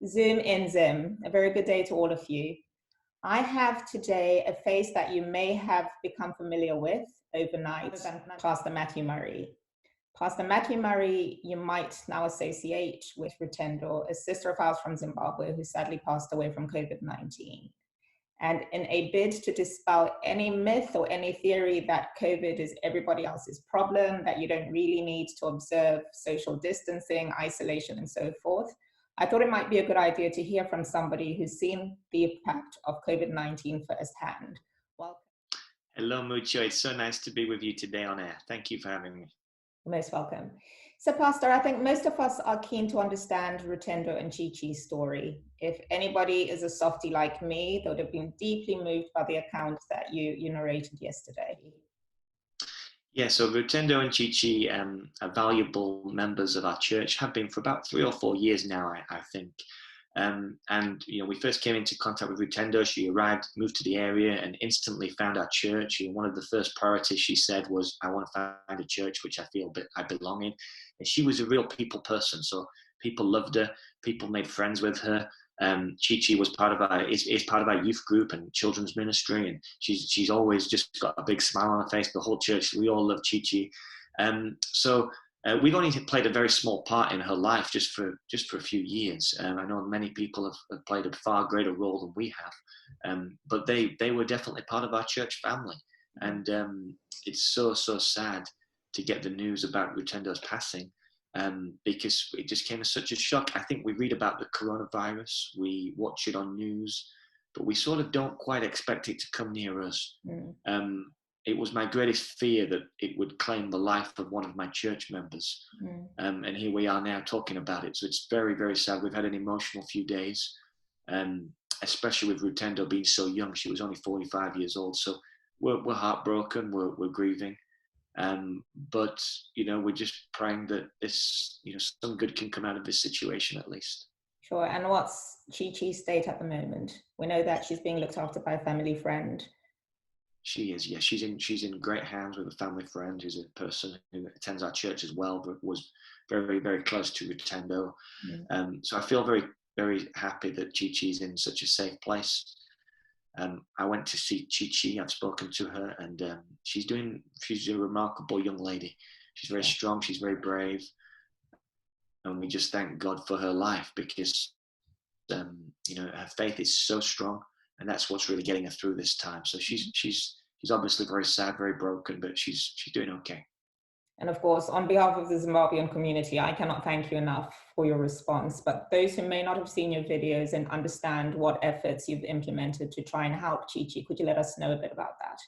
Zoom in Zim. A very good day to all of you. I have today a face that you may have become familiar with overnight, Pastor Matthew Murray. Pastor Matthew Murray, you might now associate with Rutendo, a sister of ours from Zimbabwe who sadly passed away from COVID-19. And in a bid to dispel any myth or any theory that COVID is everybody else's problem, that you don't really need to observe social distancing, isolation, and so forth, I thought it might be a good idea to hear from somebody who's seen the impact of COVID-19 firsthand. Welcome. Hello, Mucha. It's so nice to be with you today on air. Thank you for having me. Most welcome. So, Pastor, I think most of us are keen to understand Rutendo and Chichi's story. If anybody is a softie like me, they would have been deeply moved by the account that you narrated yesterday. Yeah, so Rutendo and Chichi are valuable members of our church, have been for about 3 or 4 years now, I think. And, you know, we first came into contact with Rutendo. She arrived, moved to the area, and instantly found our church. And one of the first priorities she said was, I want to find a church which I feel I belong in. And she was a real people person. So people loved her. People made friends with her. Chichi was part of is part of our youth group and children's ministry, and she's always just got a big smile on her face. The whole church, we all love Chichi. We've only played a very small part in her life, just for a few years. I know many people have played a far greater role than we have, but they were definitely part of our church family. And it's so sad to get the news about Rutendo's passing. Because it just came as such a shock. I think we read about the coronavirus, we watch it on news, but we sort of don't quite expect it to come near us. It was my greatest fear that it would claim the life of one of my church members. And here we are now talking about it. So it's very, very sad. We've had an emotional few days, especially with Rutendo being so young. She was only 45 years old. So we're heartbroken, we're grieving. But, you know, we're just praying that this, you know, some good can come out of this situation at least. Sure. And what's Chichi's state at the moment? We know that she's being looked after by a family friend. She is, yes. She's in great hands with a family friend who's a person who attends our church as well, but was very, very close to Rutendo. So I feel very, very happy that Chichi's in such a safe place. I went to see Chichi. I've spoken to her, and she's a remarkable young lady. She's very strong. She's very brave, and we just thank God for her life because, you know, her faith is so strong, and that's what's really getting her through this time. So she's obviously very sad, very broken, but she's doing okay. And of course, on behalf of the Zimbabwean community, I cannot thank you enough for your response. But those who may not have seen your videos and understand what efforts you've implemented to try and help Chichi, could you let us know a bit about that?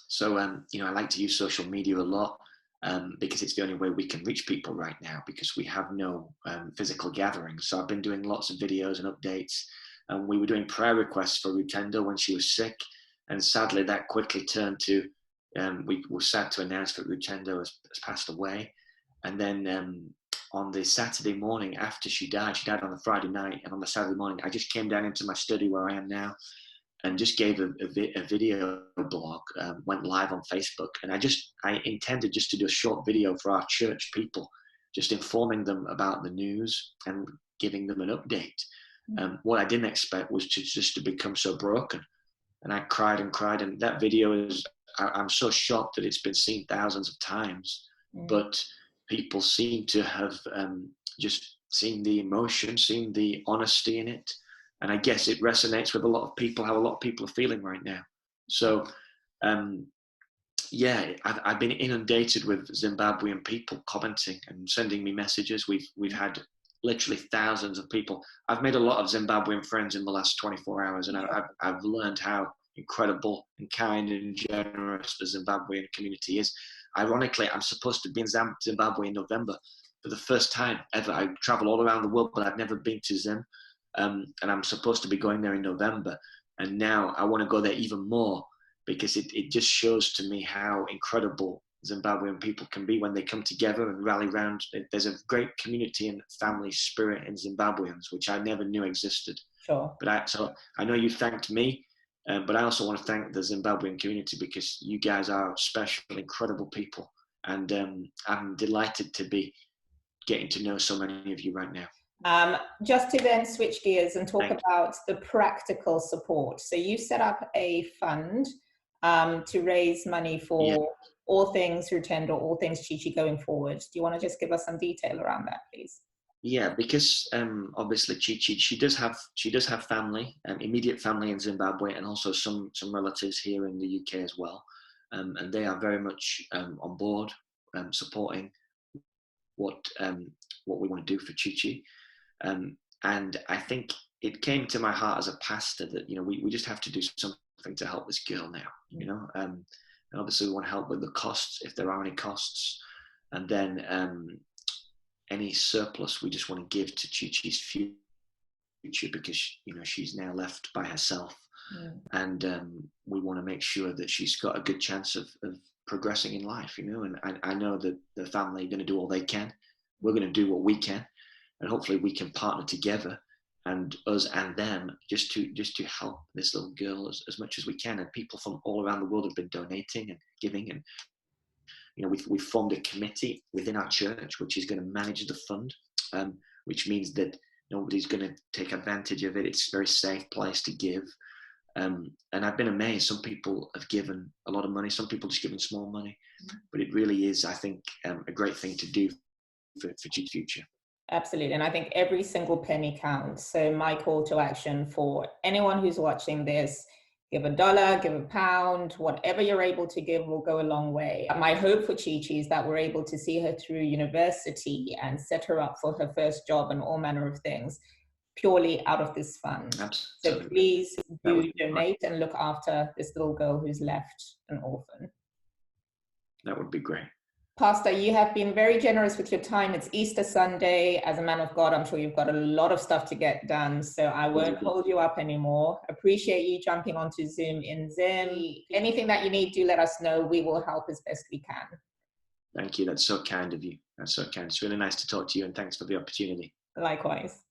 So, you know, I like to use social media a lot because it's the only way we can reach people right now because we have no physical gatherings. So I've been doing lots of videos and updates. And we were doing prayer requests for Rutendo when she was sick. And sadly, that quickly turned to we were sad to announce that Rutendo has passed away. And then on the Saturday morning after she died on the Friday night, and on the Saturday morning, I just came down into my study where I am now and just gave a video blog, went live on Facebook. And I intended just to do a short video for our church people, just informing them about the news and giving them an update. What I didn't expect was just to become so broken. And I cried and cried. And that video I'm so shocked that it's been seen thousands of times, but people seem to have just seen the emotion, seen the honesty in it. And I guess it resonates with a lot of people, how a lot of people are feeling right now. So, yeah, I've been inundated with Zimbabwean people commenting and sending me messages. We've had literally thousands of people. I've made a lot of Zimbabwean friends in the last 24 hours, and I've learned how incredible and kind and generous the Zimbabwean community is. Ironically, I'm supposed to be in Zimbabwe in November for the first time ever. I travel all around the world, but I've never been to Zim, and I'm supposed to be going there in November. And now I want to go there even more because it just shows to me how incredible Zimbabwean people can be when they come together and rally around. There's a great community and family spirit in Zimbabweans, which I never knew existed. Sure. But so I know you thanked me, but I also want to thank the Zimbabwean community because you guys are special, incredible people. And I'm delighted to be getting to know so many of you right now. Just to then switch gears and talk about the practical support. So you set up a fund to raise money for all things Rutendo, all things Chichi going forward. Do you want to just give us some detail around that, please? Yeah, because obviously Chichi, she does have family, immediate family in Zimbabwe, and also some relatives here in the UK as well, and they are very much on board, supporting what we want to do for Chichi. And I think it came to my heart as a pastor that, we just have to do something to help this girl now, and obviously we want to help with the costs, if there are any costs, and then any surplus we just want to give to Chichi's future, because she's now left by herself, and we want to make sure that she's got a good chance of progressing in life, and I know that the family are going to do all they can. We're going to do what we can, and hopefully we can partner together, and us and them, just to help this little girl as much as we can. And people from all around the world have been donating and giving, and we've formed a committee within our church which is going to manage the fund, which means that nobody's going to take advantage of it. It's a very safe place to give, and I've been amazed. Some people have given a lot of money, some people just given small money, but it really is, I think, a great thing to do for Chichi's future. Absolutely. And I think every single penny counts. So my call to action for anyone who's watching this, give $1, give £1, whatever you're able to give will go a long way. My hope for Chichi is that we're able to see her through university and set her up for her first job and all manner of things purely out of this fund. Absolutely. So please do donate and look after this little girl who's left an orphan. That would be great. Pastor, you have been very generous with your time. It's Easter Sunday. As a man of God, I'm sure you've got a lot of stuff to get done, so I won't hold you up anymore. Appreciate you jumping onto Zoom in Zim. Anything that you need, do let us know. We will help as best we can. Thank you. That's so kind of you. That's so kind. It's really nice to talk to you, and thanks for the opportunity. Likewise.